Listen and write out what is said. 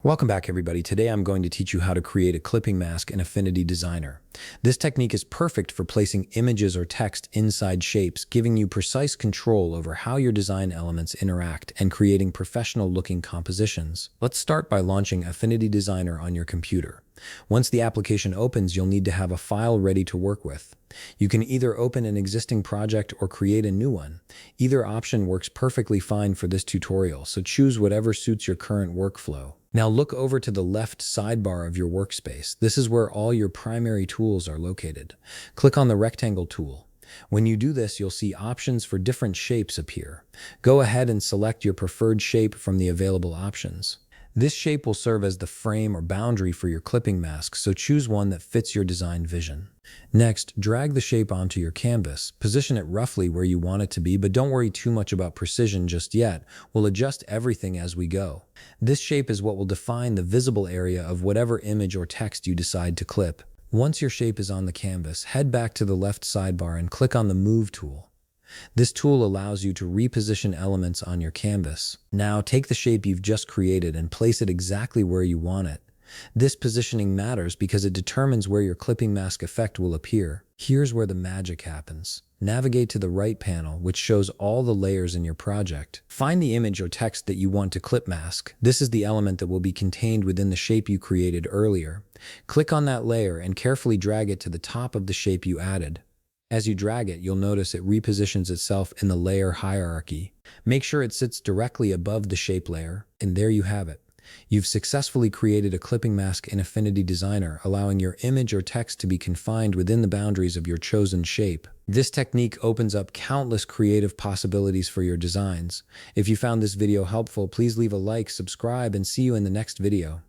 Welcome back, everybody. Today I'm going to teach you how to create a clipping mask in Affinity Designer. This technique is perfect for placing images or text inside shapes, giving you precise control over how your design elements interact and creating professional-looking compositions. Let's start by launching Affinity Designer on your computer. Once the application opens, you'll need to have a file ready to work with. You can either open an existing project or create a new one. Either option works perfectly fine for this tutorial, so choose whatever suits your current workflow. Now look over to the left sidebar of your workspace. This is where all your primary tools are located. Click on the rectangle tool. When you do this, you'll see options for different shapes appear. Go ahead and select your preferred shape from the available options. This shape will serve as the frame or boundary for your clipping mask, so choose one that fits your design vision. Next, drag the shape onto your canvas. Position it roughly where you want it to be, but don't worry too much about precision just yet. We'll adjust everything as we go. This shape is what will define the visible area of whatever image or text you decide to clip. Once your shape is on the canvas, head back to the left sidebar and click on the Move tool. This tool allows you to reposition elements on your canvas. Now take the shape you've just created and place it exactly where you want it. This positioning matters because it determines where your clipping mask effect will appear. Here's where the magic happens. Navigate to the right panel, which shows all the layers in your project. Find the image or text that you want to clip mask. This is the element that will be contained within the shape you created earlier. Click on that layer and carefully drag it to the top of the shape you added. As you drag it, you'll notice it repositions itself in the layer hierarchy. Make sure it sits directly above the shape layer, and there you have it. You've successfully created a clipping mask in Affinity Designer, allowing your image or text to be confined within the boundaries of your chosen shape. This technique opens up countless creative possibilities for your designs. If you found this video helpful, please leave a like, subscribe, and see you in the next video.